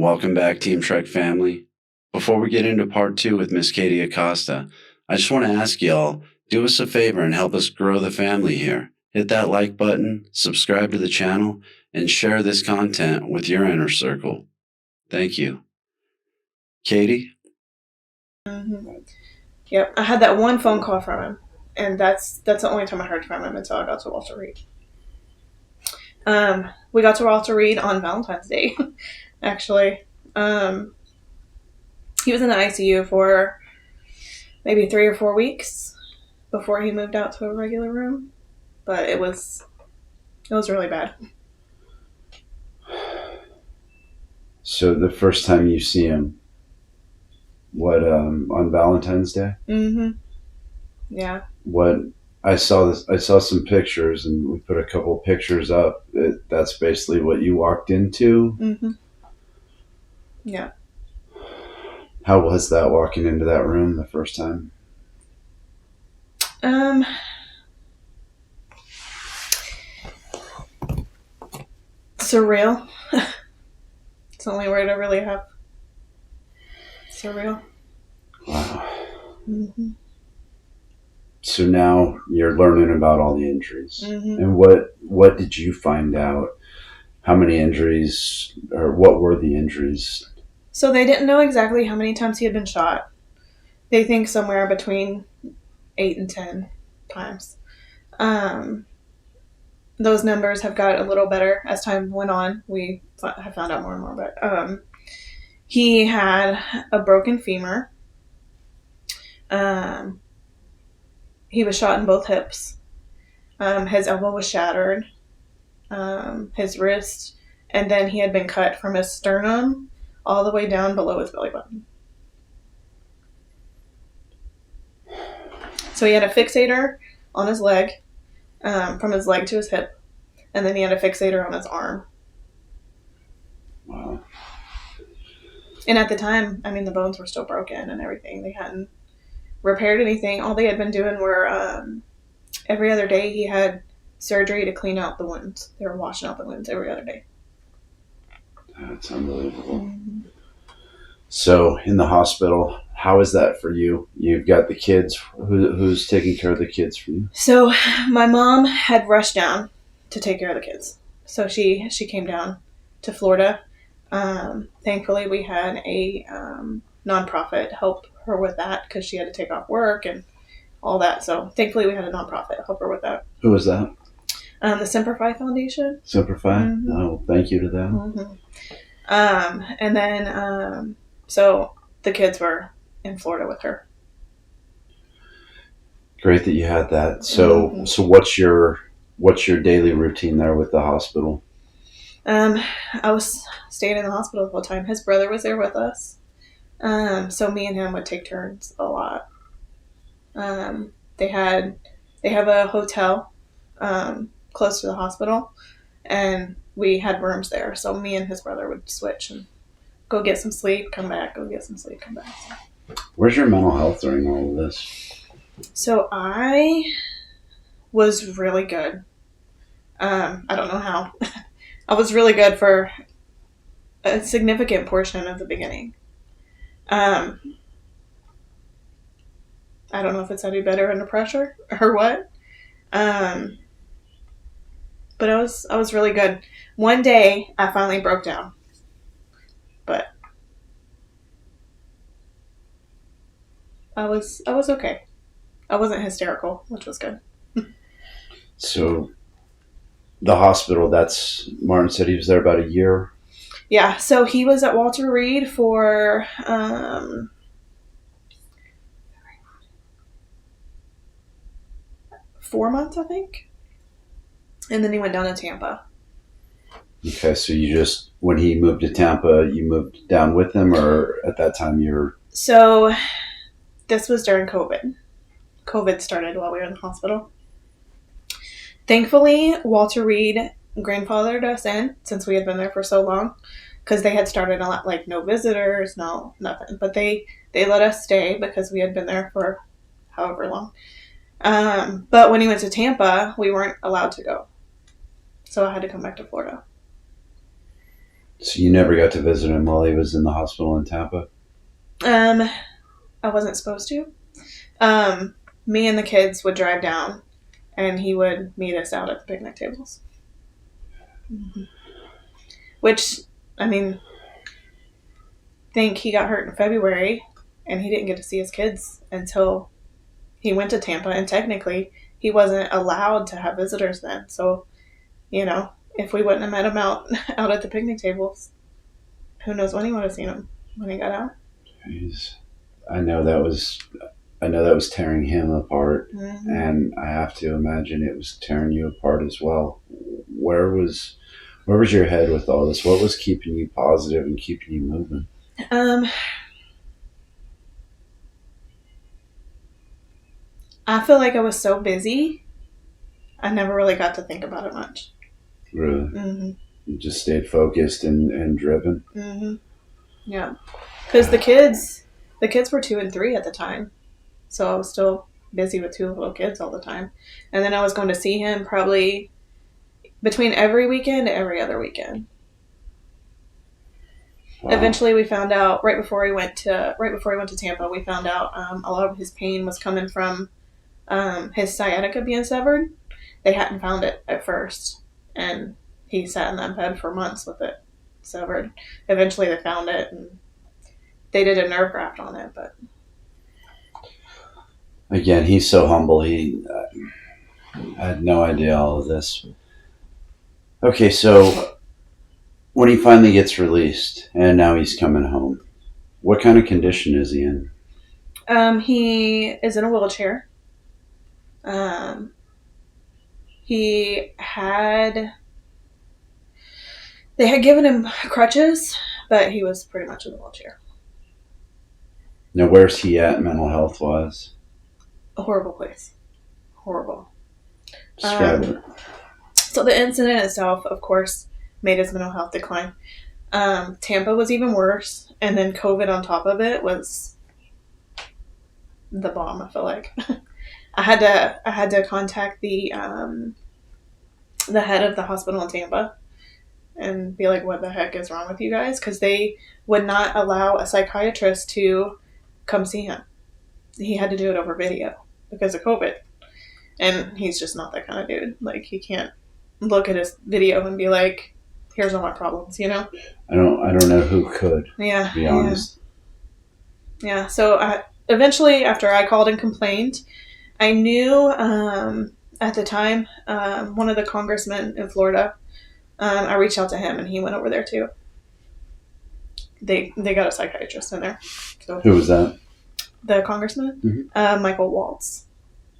Welcome back, Team Trek family. Before we get into part 2 with Miss Katie Acosta, I just want to ask y'all, do us a favor and help us grow the family here. Hit that like button, subscribe to the channel, and share this content with your inner circle. Thank you. Katie? Yep, I had that one phone call from him, and that's the only time I heard from him until I got to Walter Reed. We got to Walter Reed on Valentine's Day, actually. He was in the ICU for maybe 3 or 4 weeks before he moved out to a regular room, but it was really bad. So the first time you see him, on Valentine's Day? Mm-hmm. Yeah. I saw some pictures, and we put a couple pictures up. That's basically what you walked into. Mm-hmm. Yeah. How was that, walking into that room the first time? Surreal. It's the only word I really have. Surreal. Wow. Mm-hmm. So now you're learning about all the injuries. Mm-hmm. And what did you find out? How many injuries, or what were the injuries? So they didn't know exactly how many times he had been shot. They think somewhere between 8 and 10 times. Those numbers have got a little better as time went on. We have found out more and more, but he had a broken femur. He was shot in both hips. His elbow was shattered. His wrist, and then he had been cut from his sternum all the way down below his belly button. So he had a fixator on his leg, from his leg to his hip, and then he had a fixator on his arm. Wow. And at the time, I mean, the bones were still broken and everything. They hadn't repaired anything. All they had been doing were every other day he had surgery to clean out the wounds. They were washing out the wounds every other day. That's unbelievable. Mm-hmm. So in the hospital, how is that for you? You've got the kids. Who's taking care of the kids for you? So my mom had rushed down to take care of the kids. So she came down to Florida. Thankfully, we had a nonprofit help her with that because she had to take off work and all that. So thankfully, we had a nonprofit help her with that. Who was that? The Simplify Foundation. Simplify? Mm-hmm. Oh, thank you to them. Mm-hmm. And then, so the kids were in Florida with her. Great that you had that. So, So what's your daily routine there with the hospital? I was staying in the hospital the whole time. His brother was there with us. So me and him would take turns a lot. They have a hotel, close to the hospital, and we had rooms there. So me and his brother would switch and go get some sleep, come back, go get some sleep, come back. Where's your mental health during all of this? So I was really good. I don't know how. I was really good for a significant portion of the beginning. I don't know if it's any better under pressure or what. But I was really good. One day I finally broke down. But I was okay. I wasn't hysterical, which was good. So the hospital, Martin said he was there about a year. Yeah, so he was at Walter Reed for 4 months, I think. And then he went down to Tampa. Okay, so when he moved to Tampa, you moved down with him, or at that time you're... So this was during COVID. COVID started while we were in the hospital. Thankfully, Walter Reed grandfathered us in since we had been there for so long, because they had started a lot, like no visitors, no nothing. But they let us stay because we had been there for however long. But when he went to Tampa, we weren't allowed to go. So I had to come back to Florida. So you never got to visit him while he was in the hospital in Tampa? Um, I wasn't supposed to. Me and the kids would drive down, and he would meet us out at the picnic tables. Mm-hmm. Which, I mean, think he got hurt in February, and he didn't get to see his kids until he went to Tampa, and technically he wasn't allowed to have visitors then. So, if we wouldn't have met him out out at the picnic tables, who knows when he would have seen him when he got out. Jeez. I know that was I know that was tearing him apart, Mm-hmm. and I have to imagine it was tearing you apart as well. Where was your head with all this? What was keeping you positive and keeping you moving? Um, I feel like I was so busy, I never really got to think about it much. Really, Mm-hmm. you just stayed focused and driven. Mm-hmm. Yeah, because the kids were 2 and 3 at the time, so I was still busy with 2 little kids all the time, and then I was going to see him probably between every weekend to every other weekend. Wow. Eventually, we found out right before he went to Tampa. We found out a lot of his pain was coming from his sciatica being severed. They hadn't found it at first, and he sat in that bed for months with it severed. Eventually, they found it, and they did a nerve graft on it. But Again, he's so humble. He I had no idea all of this. Okay, so when he finally gets released and now he's coming home, what kind of condition is he in? he is in a wheelchair. Um, he had they had given him crutches, but he was pretty much in a wheelchair. Now, where's he at mental health wise? A horrible place, horrible. Describe it. So the incident itself, of course, made his mental health decline. Tampa was even worse, and then COVID on top of it was the bomb. I feel like I had to contact the head of the hospital in Tampa and be like, "What the heck is wrong with you guys?" Because they would not allow a psychiatrist to come see him. He had to do it over video because of COVID, and he's just not that kind of dude. Like he can't look at his video and be like, "Here's all my problems." I don't know who could. Yeah. To be honest. Yeah. So eventually, after I called and complained, I knew at the time one of the congressmen in Florida. I reached out to him, and he went over there too. They got a psychiatrist in there. So Who was that? the congressman, Michael Waltz.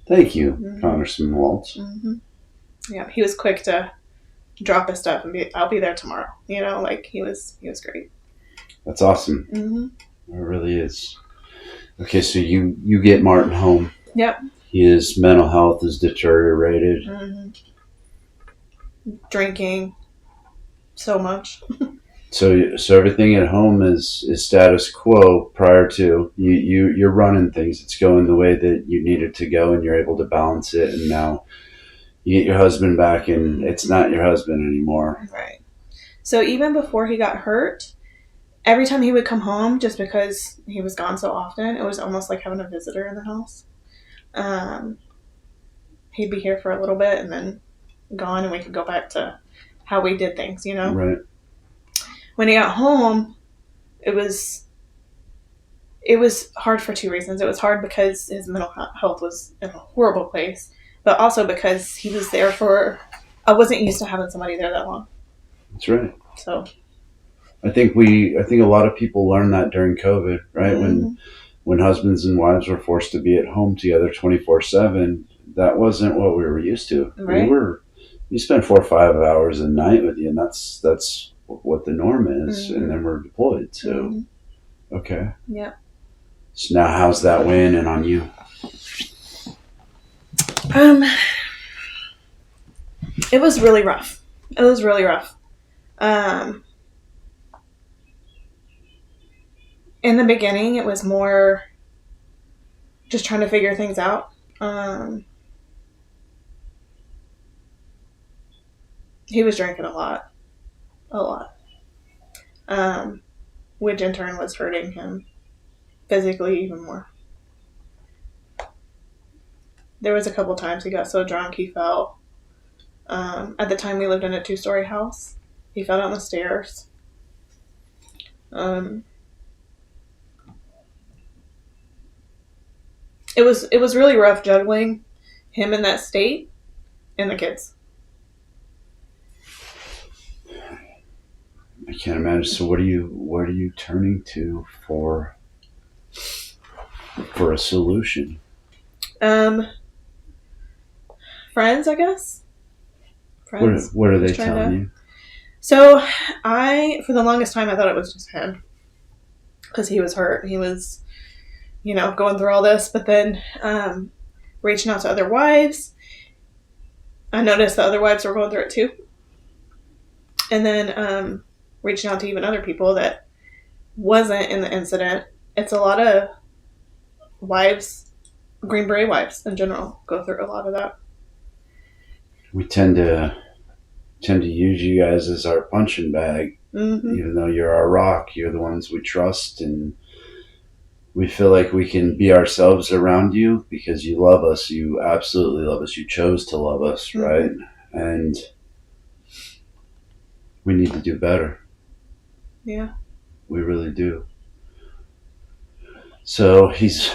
Thank you, Congressman Waltz. Mm-hmm. Yeah, he was quick to drop his stuff and I'll be there tomorrow. Like he was great. That's awesome. Mm-hmm. It really is. Okay, so you get Martin home. Yep. His mental health is deteriorated. Mm-hmm. Drinking so much. So everything at home is status quo prior to you're running things. It's going the way that you need it to go, and you're able to balance it. And now you get your husband back, and it's not your husband anymore. Right. So even before he got hurt, every time he would come home, just because he was gone so often, it was almost like having a visitor in the house. He'd be here for a little bit and then gone, and we could go back to how we did things. Right. When he got home, it was hard for 2 reasons. It was hard because his mental health was in a horrible place, but also because he was there I wasn't used to having somebody there that long. That's right. So I think a lot of people learned that during COVID, right? Mm-hmm. When husbands and wives were forced to be at home together 24/7, that wasn't what we were used to. Right. We spent 4 or 5 hours a night with you, and that's what the norm is, Mm-hmm. and then we're deployed. So, Mm-hmm. Okay. Yeah. So now, how's that weighing in on you? It was really rough. In the beginning, it was more just trying to figure things out. He was drinking a lot. which in turn was hurting him physically even more. There was a couple times he got so drunk he fell. At the time, we lived in a 2-story house. He fell down the stairs. Um, it was really rough juggling him in that state and the kids. I can't imagine. So what are you turning to for a solution? Friends, I guess. Friends. What are they telling you? So for the longest time, I thought it was just him because he was hurt. He was, going through all this. But then reaching out to other wives, I noticed the other wives were going through it too. And then reaching out to even other people that wasn't in the incident. It's a lot of wives, Green Beret wives in general, go through a lot of that. We tend to use you guys as our punching bag, even though you're our rock. You're the ones we trust, and we feel like we can be ourselves around you because you love us. You absolutely love us. You chose to love us, right? And we need to do better. Yeah. We really do. So he's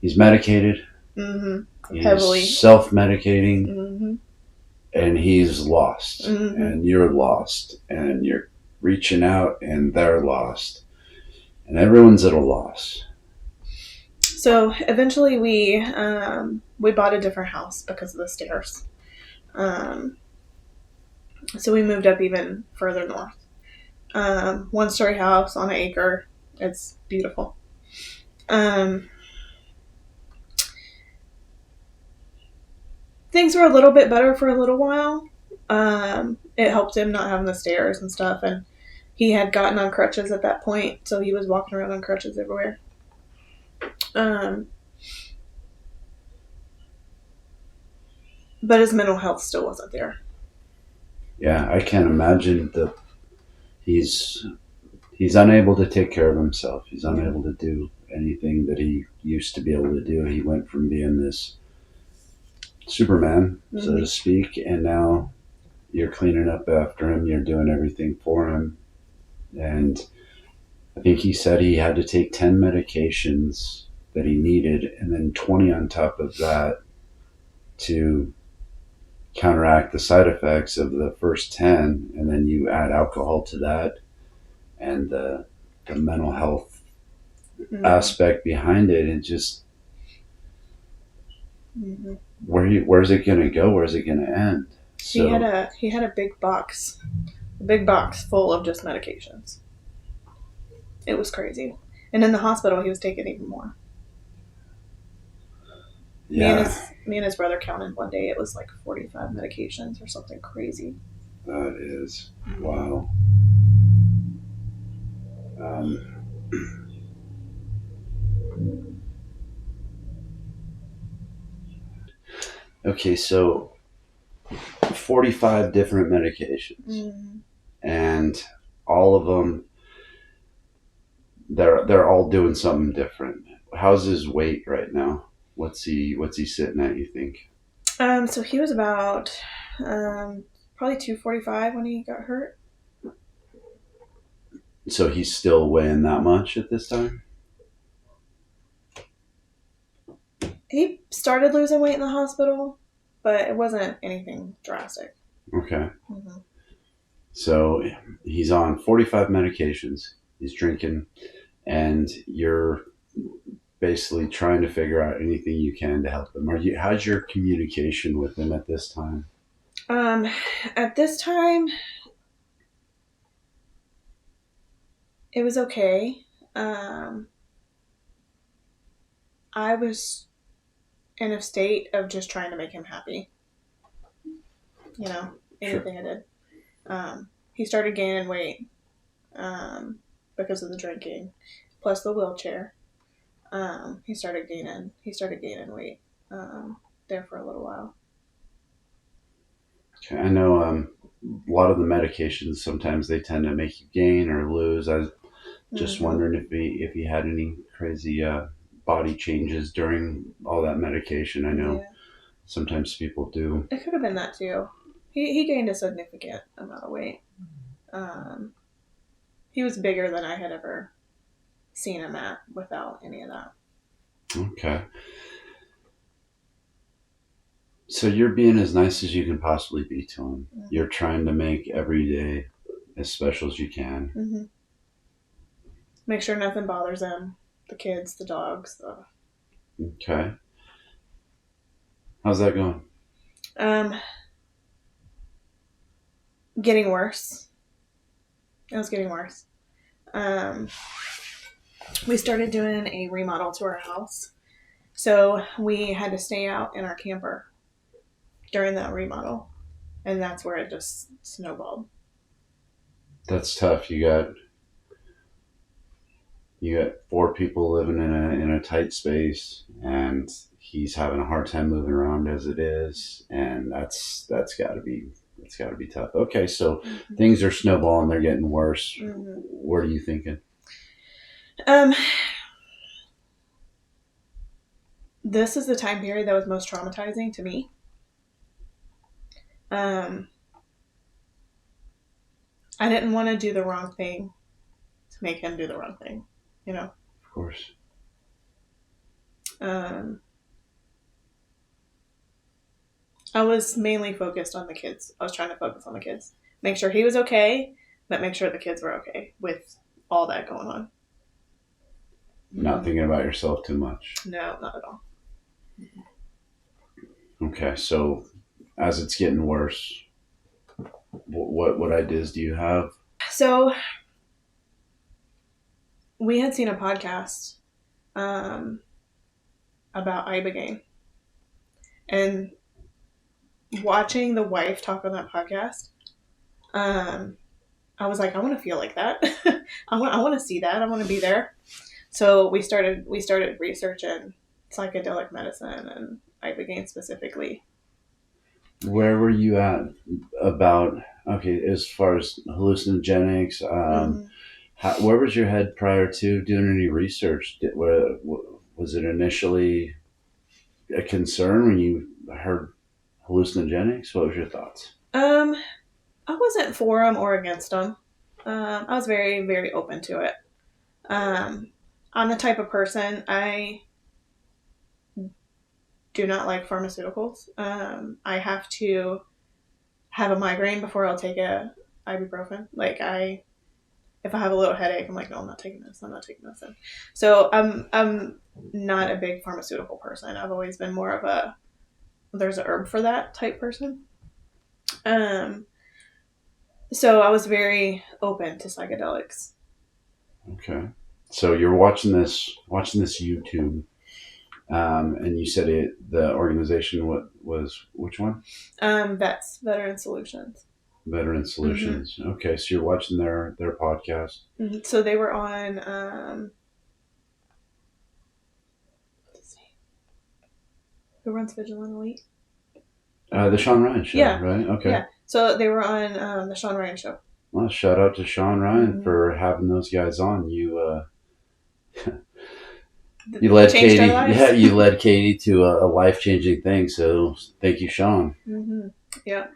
medicated. He's heavily self-medicating, and he's lost, and you're lost, and you're reaching out, and they're lost, and everyone's at a loss. So eventually we bought a different house because of the stairs. So we moved up even further north. 1-story house on an acre. It's beautiful. Things were a little bit better for a little while. It helped him not having the stairs and stuff, and he had gotten on crutches at that point, so he was walking around on crutches everywhere. But his mental health still wasn't there. Yeah, I can't imagine he's unable to take care of himself. He's unable to do anything that he used to be able to do. He went from being this Superman, so to speak, and now you're cleaning up after him. You're doing everything for him. And I think he said he had to take 10 medications that he needed and then 20 on top of that to counteract the side effects of the first 10. And then you add alcohol to that and the mental health aspect behind it. And just where's it going to go? Where's it going to end? So, he had a big box full of just medications. It was crazy. And in the hospital, he was taking even more. Yeah. Me and his brother counted one day. It was like 45 medications or something crazy. That is wow. Okay, so 45 different medications, and all of them, they're all doing something different. How's his weight right now? What's he sitting at, you think? So he was about probably 245 when he got hurt. So he's still weighing that much at this time? He started losing weight in the hospital, but it wasn't anything drastic. Okay. So he's on 45 medications. He's drinking, and you're basically trying to figure out anything you can to help him. How's your communication with him at this time? At this time, it was okay. I was in a state of just trying to make him happy. Anything I did. He started gaining weight because of the drinking, plus the wheelchair. He started gaining weight there for a little while. Okay, I know a lot of the medications sometimes they tend to make you gain or lose. I was just Mm-hmm. wondering if he had any crazy body changes during all that medication. I know Yeah, sometimes people do. it could have been that too. He gained a significant amount of weight. Um, he was bigger than I had ever seen him at without any of that. Okay. So you're being as nice as you can possibly be to him. You're trying to make every day as special as you can. Mm-hmm. Make sure nothing bothers him. The kids, the dogs. Okay. How's that going? Um, getting worse. It was getting worse. Um, we started doing a remodel to our house. So we had to stay out in our camper during that remodel. And that's where it just snowballed. That's tough. You got four people living in a tight space, and he's having a hard time moving around as it is, and that's got to be tough. Okay, so Mm-hmm. things are snowballing. They're getting worse. Mm-hmm. What are you thinking? Um, this is the time period that was most traumatizing to me. Um, I didn't want to do the wrong thing to make him do the wrong thing, you know. Of course. Um, I was mainly focused on the kids. I was trying to focus on the kids, make sure he was okay, but make sure the kids were okay with all that going on. Not thinking about yourself too much. No, not at all. Okay, so as it's getting worse, what ideas do you have? So we had seen a podcast um, about ibogaine, and watching the wife talk on that podcast, um, I was like, I want to feel like that. I want to see that. I want to be there. So we started researching psychedelic medicine and ibogaine specifically. Where were you at about okay as far as hallucinogenics? Mm-hmm. Where was your head prior to doing any research? Was it initially a concern when you heard hallucinogenics? What was your thoughts? Um, I wasn't for them or against them. I was very, very open to it. Um, I'm the type of person I do not like pharmaceuticals. I have to have a migraine before I'll take a ibuprofen. If I have a little headache, I'm like, no, I'm not taking this. I'm not taking this. So I'm not a big pharmaceutical person. I've always been more of a there's a herb for that type person. Um, so I was very open to psychedelics. Okay, so you're watching this YouTube, and you said the organization was which one? Vets, Veteran Solutions. Veteran Mm-hmm. Solutions. Okay, so you're watching their podcast. Mm-hmm. So they were on who runs Vigilant Elite? The Shawn Ryan show, Yeah, right? Okay. yeah. So they were on the Shawn Ryan show. Well, shout out to Shawn Ryan Mm-hmm. for having those guys on. You led Changed our Katie, lives. yeah, you led Katie to a life changing thing. So thank you, Shawn. Mm-hmm. Yeah.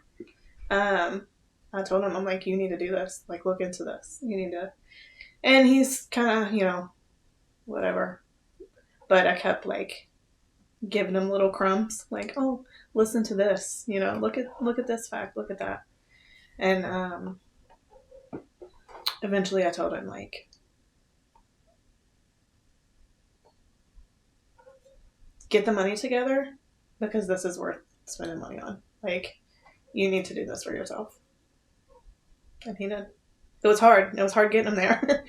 I told him, I'm like, you need to do this. Like, look into this. You need to. And he's kind of, whatever. But I kept like giving him little crumbs, like, oh, listen to this. Look at this fact. Look at that. And eventually, I told him like, get the money together because this is worth spending money on. Like, you need to do this for yourself. And he did. It was hard. It was hard getting him there,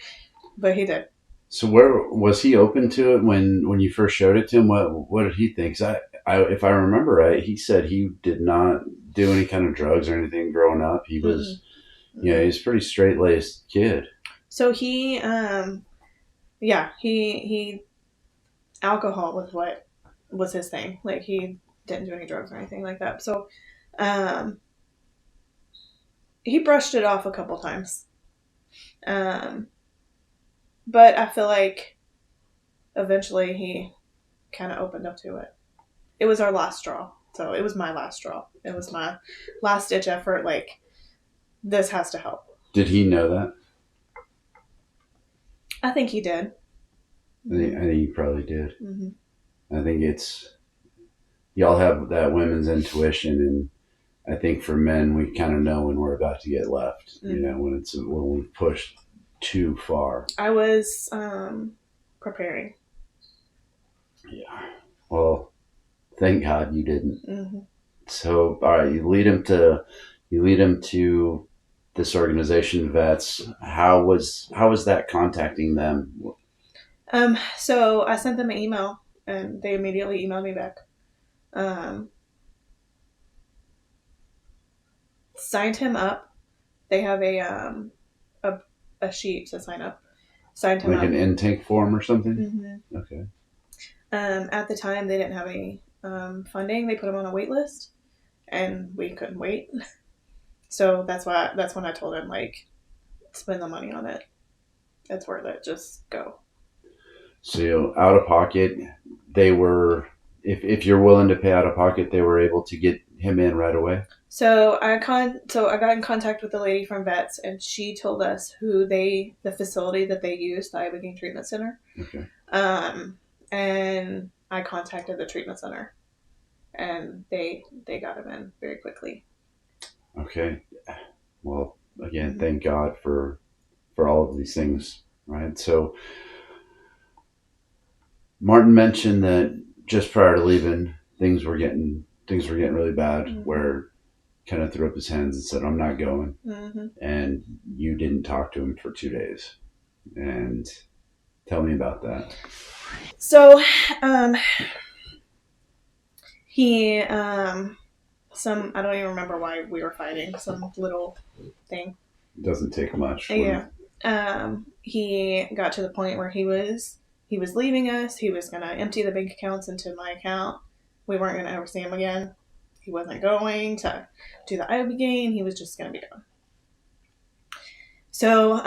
but he did. So where was he open to it when you first showed it to him? What did he think? 'Cause if I remember right, he said he did not do any kind of drugs or anything growing up. He was Mm-hmm. he's a pretty straight laced kid. So he alcohol was what was his thing. Like he didn't do any drugs or anything like that. So, um, he brushed it off a couple times. Um, but I feel like eventually he kind of opened up to it. It was our last straw. So it was my last straw. It was my last ditch effort. Like, this has to help. Did he know that? I think he did. I think he probably did. Mm-hmm. I think it's, y'all have that women's intuition, and I think for men, we kind of know when we're about to get left. Mm-hmm. You know, when we've pushed too far. I was preparing. Yeah. Well, thank God you didn't. Mm-hmm. So, all right, you lead him to this organization, Vets. How was that contacting them? So I sent them an email, and they immediately emailed me back. Signed him up. They have a sheet to sign up. Signed him like up. An intake form or something? Mm-hmm. Okay. At the time, they didn't have any funding. They put him on a wait list, and we couldn't wait. So that's when I told him, like, spend the money on it. It's worth it. Just go. So out of pocket, they were. If you're willing to pay out of pocket, they were able to get him in right away. So I got in contact with the lady from Vets, and she told us the facility that they use, the Ibogaine Treatment Center. Okay. And I contacted the treatment center, and they got him in very quickly. Okay. Well, again, thank God for all of these things, right? So Martin mentioned that just prior to leaving, things were getting really bad. Mm-hmm. Where kind of threw up his hands and said, "I'm not going." Mm-hmm. And you didn't talk to him for 2 days. And tell me about that. So, he I don't even remember why we were fighting. Some little thing. Doesn't take much. Yeah. He got to the point where he was leaving us. He was gonna empty the bank accounts into my account. We weren't gonna ever see him again. He wasn't going to do the Ibogaine. He was just gonna be gone. So,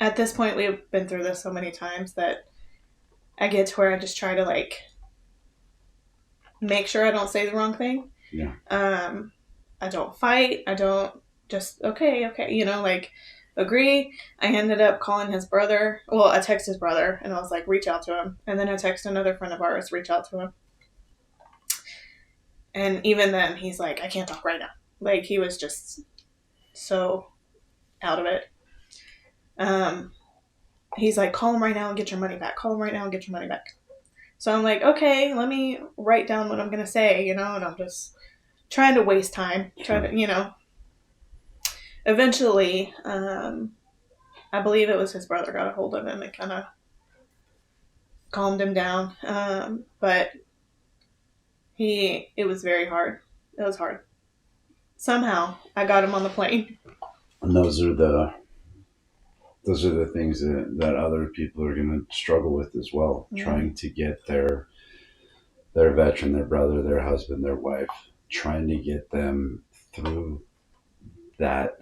at this point, we've been through this so many times that I get to where I just try to, like, make sure I don't say the wrong thing. Yeah. I don't fight. I don't just, okay, like, agree. I ended up calling his brother. Well, I texted his brother, and I was like, reach out to him. And then I texted another friend of ours, reach out to him. And even then, he's like, I can't talk right now. Like, he was just so out of it. He's like, call him right now and get your money back. Call him right now and get your money back. So I'm like, okay, let me write down what I'm going to say, and I'm just trying to waste time. Eventually, I believe it was his brother got a hold of him and kind of calmed him down. But it was very hard. It was hard. Somehow, I got him on the plane. And those are the things that other people are going to struggle with as well. Mm-hmm. Trying to get their veteran, their brother, their husband, their wife, trying to get them through that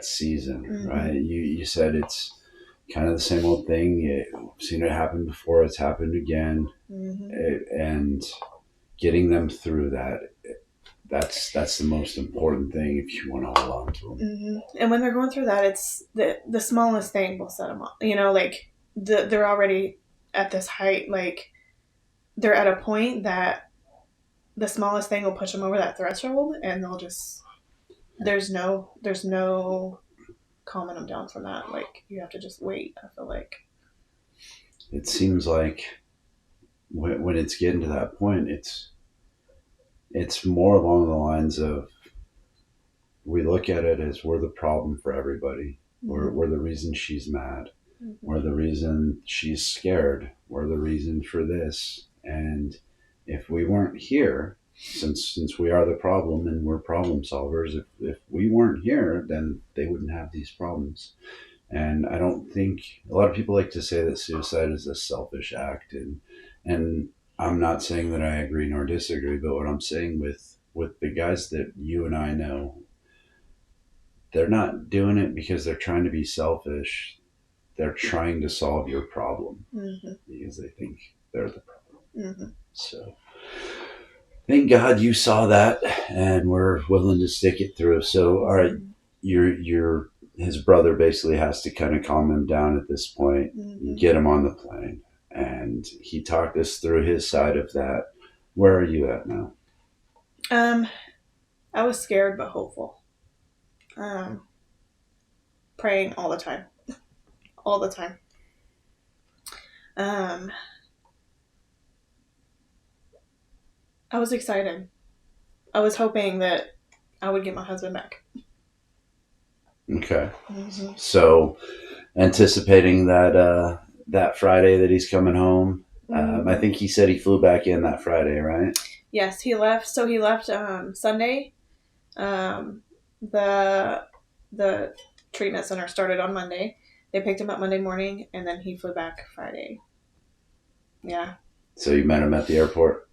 season. Mm-hmm. Right? You said it's kind of the same old thing. I've seen it happen before. It's happened again. Mm-hmm. And getting them through that's the most important thing if you want to hold on to them. Mm-hmm. And when they're going through that, it's the smallest thing will set them up. Like they're already at this height. Like, they're at a point that the smallest thing will push them over that threshold, and they'll just there's no calming them down from that. Like, you have to just wait. I feel like it seems like when it's getting to that point, it's more along the lines of, we look at it as we're the problem for everybody. Mm-hmm. We're the reason she's mad. Mm-hmm. We're the reason she's scared. We're the reason for this. And if we weren't here, since we are the problem and we're problem solvers, if we weren't here, then they wouldn't have these problems. And I don't think, a lot of people like to say that suicide is a selfish act, and I'm not saying that I agree nor disagree, but what I'm saying with the guys that you and I know, they're not doing it because they're trying to be selfish. They're trying to solve your problem because they think they're the problem. So thank God you saw that and were willing to stick it through. So, all right, your his brother basically has to kind of calm him down at this point, get him on the plane, and he talked us through his side of that. Where are you at now? I was scared but hopeful. Praying all the time, all the time. I was excited. I was hoping that I would get my husband back. Okay. So, anticipating that that Friday that he's coming home. I think he said he flew back in that Friday, right? Yes, he left. So he left Sunday. The treatment center started on Monday. They picked him up Monday morning, and then he flew back Friday. Yeah. So you met him at the airport?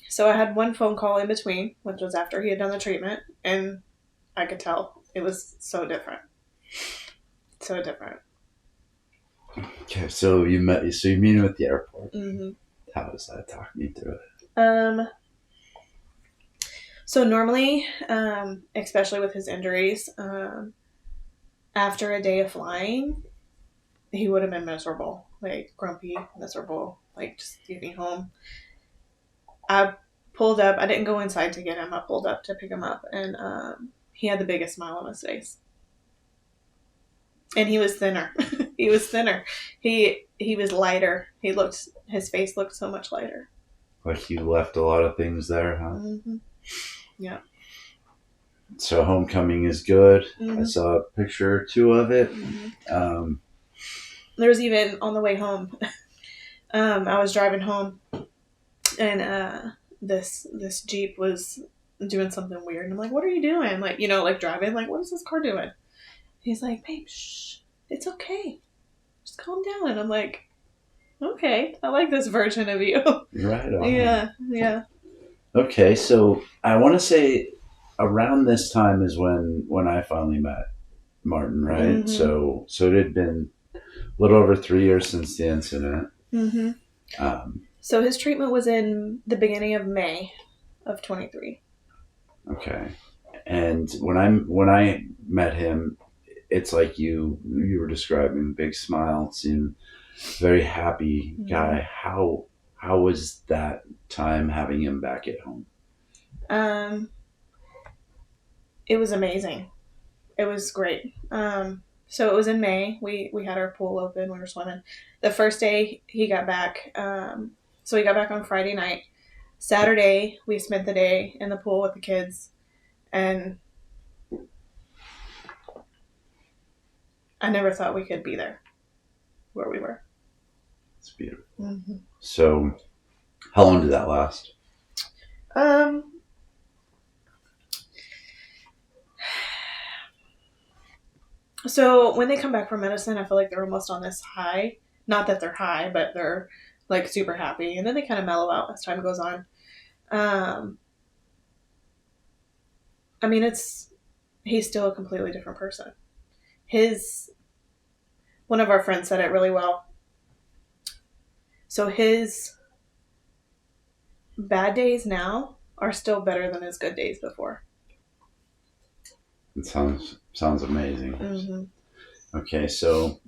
So I had one phone call in between, which was after he had done the treatment, and I could tell it was so different. So different. Okay, so you meet him at the airport. How was that? Talk me through it. So normally, especially with his injuries, after a day of flying, he would have been miserable, like grumpy, miserable, like just getting home. I pulled up. I didn't go inside to get him. I pulled up to pick him up, and he had the biggest smile on his face. And he was thinner. He was thinner. He was lighter. His face looked so much lighter. Like you left a lot of things there, huh? Yeah. So homecoming is good. I saw a picture or two of it. There was even on the way home. I was driving home, and this Jeep was doing something weird, and I'm like, "What are you doing?" Like, like driving. Like, what is this car doing? He's like, "Babe, shh, it's okay. Just calm down." And I'm like, "Okay, I like this version of you." Right on. Yeah. Okay, so I want to say around this time is when I finally met Martin, right? So it had been a little over 3 years since the incident. So his treatment was in the beginning of May of 23. Okay, and when I met him, it's like you were describing, big smile, seemed very happy guy. How was that time having him back at home? It was amazing. It was great. So it was in May. We had our pool open. We were swimming. The first day he got back. So he got back on Friday night. Saturday we spent the day in the pool with the kids, and I never thought we could be there where we were. It's beautiful. So how long did that last? So when they come back from medicine, I feel like they're almost on this high. Not that they're high, but they're like super happy, and then they kind of mellow out as time goes on. I mean, he's still a completely different person. One of our friends said it really well. So his bad days now are still better than his good days before. It sounds amazing. Okay, so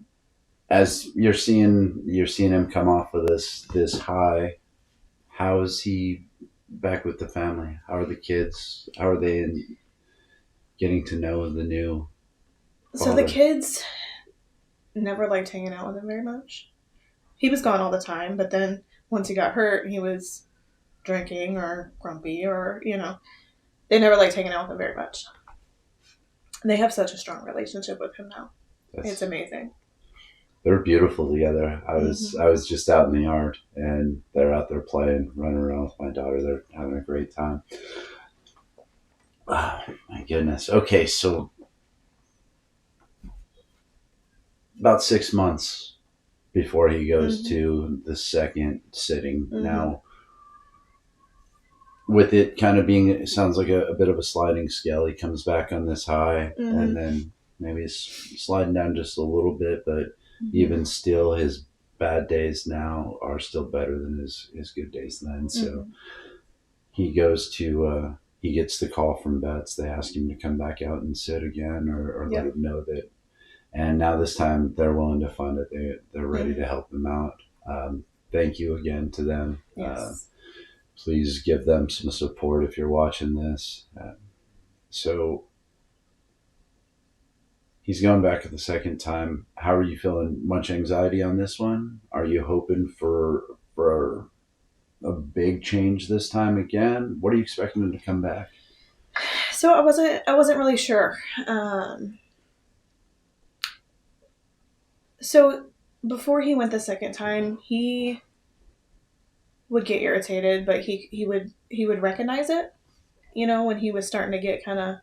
as you're seeing him come off of this high, how is he back with the family? How are the kids? How are they getting to know the new father? So the kids never liked hanging out with him very much. He was gone all the time, but then once he got hurt, he was drinking or grumpy or, they never liked hanging out with him very much. They have such a strong relationship with him now. It's amazing. They're beautiful together. I was just out in the yard, and they're out there playing, running around with my daughter. They're having a great time. Oh, my goodness. Okay, so about 6 months before he goes to the second sitting. Now, with it kind of being, it sounds like a bit of a sliding scale. He comes back on this high, and then maybe it's sliding down just a little bit, but even still, his bad days now are still better than his good days then. So he goes to, he gets the call from vets. They ask him to come back out and sit again, or let him know that. And now this time they're willing to fund it. They're ready to help him out. Thank you again to them. Yes. Please give them some support if you're watching this. So he's going back the second time. How are you feeling? Much anxiety on this one? Are you hoping for a big change this time again? What are you expecting him to come back? So I wasn't really sure. So before he went the second time, he would get irritated, but he would recognize it, when he was starting to get kind of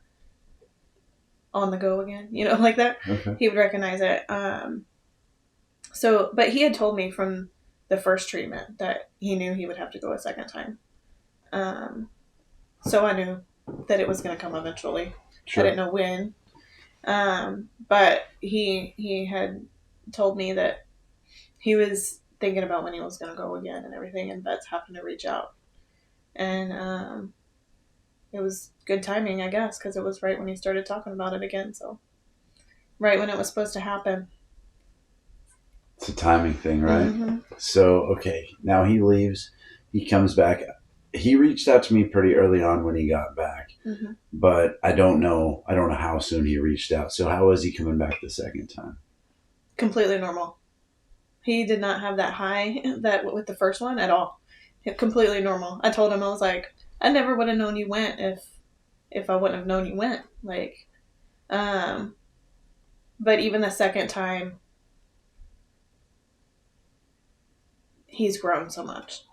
on the go again, like that. Okay. He would recognize it. So, but he had told me from the first treatment that he knew he would have to go a second time. So I knew that it was going to come eventually. Sure. I didn't know when. But he had told me that he was thinking about when he was going to go again and everything, and vets happened to reach out. And it was good timing, I guess, because it was right when he started talking about it again. So right when it was supposed to happen. It's a timing thing, right? So, okay, now he leaves. He comes back. He reached out to me pretty early on when he got back, but I don't know how soon he reached out. So how was he coming back the second time? Completely normal. He did not have that high that with the first one at all. Completely normal. I told him, I was like, I never would have known you went if I wouldn't have known you went. Like, but even the second time, he's grown so much.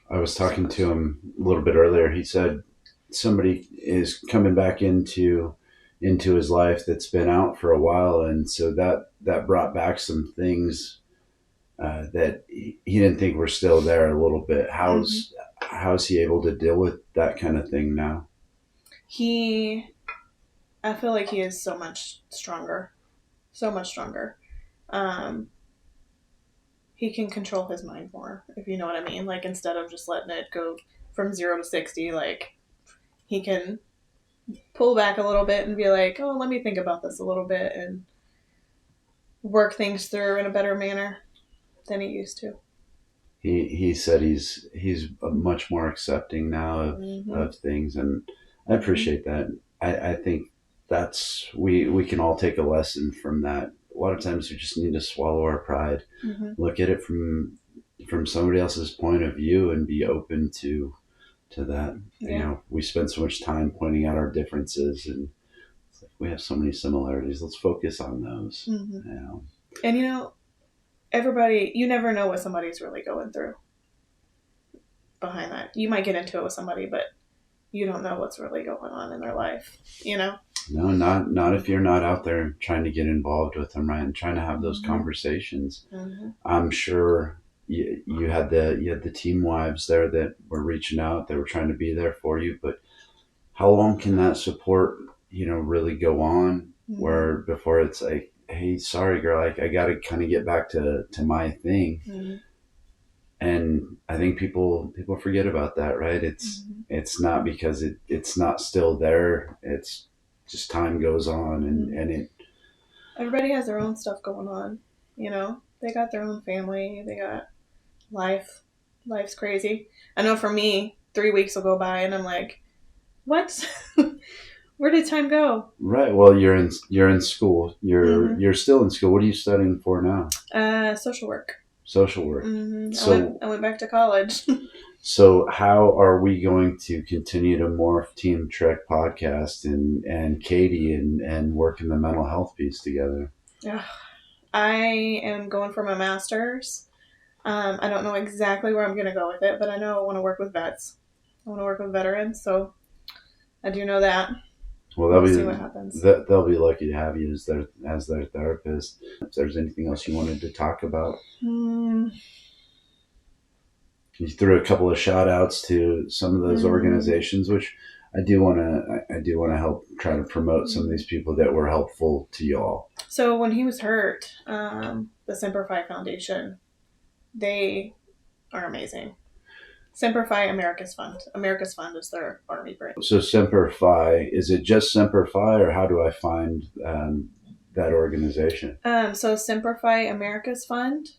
I was talking to him a little bit earlier. He said somebody is coming back into his life that's been out for a while, and so that brought back some things that he didn't think were still there a little bit. How's he able to deal with that kind of thing now? I feel like he is so much stronger. So much stronger. He can control his mind more, if you know what I mean. Like, instead of just letting it go from 0 to 60, like, he can pull back a little bit and be like, oh, let me think about this a little bit and work things through in a better manner than he used to. He said he's much more accepting now of things, and I appreciate that. I think that's we can all take a lesson from that. A lot of times we just need to swallow our pride, look at it from somebody else's point of view, and be open to that. Yeah. We spend so much time pointing out our differences, and it's like we have so many similarities. Let's focus on those. And everybody, you never know what somebody's really going through behind that. You might get into it with somebody, but you don't know what's really going on in their life, No, not if you're not out there trying to get involved with them, right, and trying to have those conversations. I'm sure you had the team wives there that were reaching out. They were trying to be there for you, but how long can that support, really go on? Where before it's like, hey, sorry, girl, I got to kind of get back to my thing. And I think people forget about that, right? It's not because it's not still there. It's just time goes on, and everybody has their own stuff going on. They got their own family. They got life. Life's crazy. I know for me, 3 weeks will go by and I'm like, what? Where did time go? Right. Well, you're in school. You're still in school. What are you studying for now? Social work. Social work. So I went back to college. So how are we going to continue to morph Team Trek podcast and Katie and work in the mental health piece together? I am going for my master's. I don't know exactly where I'm going to go with it, but I know I want to work with vets. I want to work with veterans, so I do know that. Well, we'll see what happens. They'll be lucky to have you as their therapist. If there's anything else you wanted to talk about. You threw a couple of shout outs to some of those organizations, which I do want to help try to promote some of these people that were helpful to y'all. So when he was hurt, the Semper Fi Foundation, they are amazing. Semper Fi America's Fund. America's Fund is their Army branch. So Semper Fi, is it just Semper Fi, or how do I find that organization? So Semper Fi America's Fund,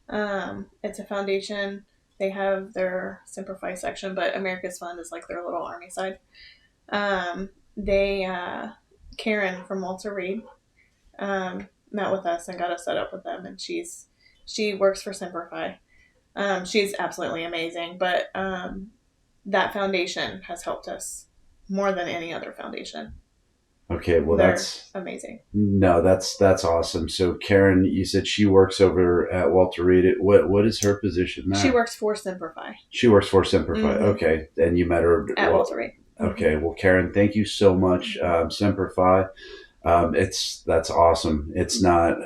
it's a foundation. They have their Semper Fi section, but America's Fund is like their little Army side. Karen from Walter Reed met with us and got us set up with them, and she works for Semper Fi. She's absolutely amazing, but that foundation has helped us more than any other foundation. Okay, well, They're that's amazing. No, that's awesome. So Karen, you said she works over at Walter Reed. What is her position now? She works for Semper Fi. She works for Semper Fi. Okay, and you met her at Walter Reed. Okay, well, Karen, thank you so much. Semper Fi, that's awesome. It's not,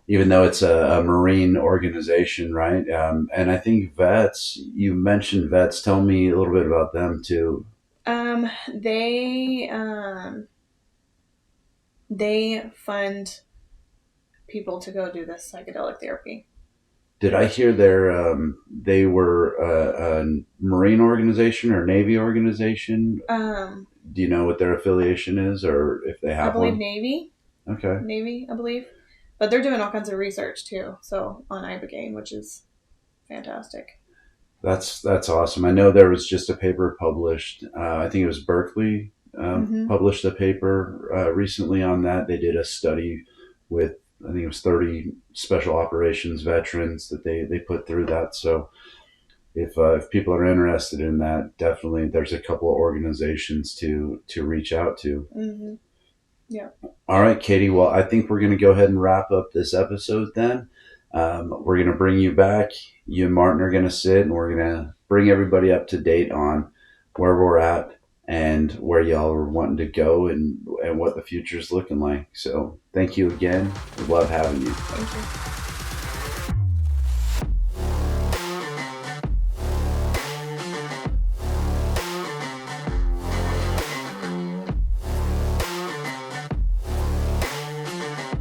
even though it's a Marine organization, right? And I think vets. You mentioned vets. Tell me a little bit about them too. They fund people to go do this psychedelic therapy. Did I hear they were a Marine organization or Navy organization? Do you know what their affiliation is, or if they have I believe one? Navy. Okay. Navy, I believe. But they're doing all kinds of research too, so on ibogaine, which is fantastic. That's awesome. I know there was just a paper published. I think it was Berkeley published a paper recently on that. They did a study with, I think it was 30 special operations veterans that they put through that. So if people are interested in that, definitely there's a couple of organizations to reach out to. Yeah. All right, Katie. Well, I think we're going to go ahead and wrap up this episode then. We're going to bring you back. You and Martin are going to sit, and we're going to bring everybody up to date on where we're at and where y'all are wanting to go and what the future is looking like. So thank you again. We love having you. Thank you.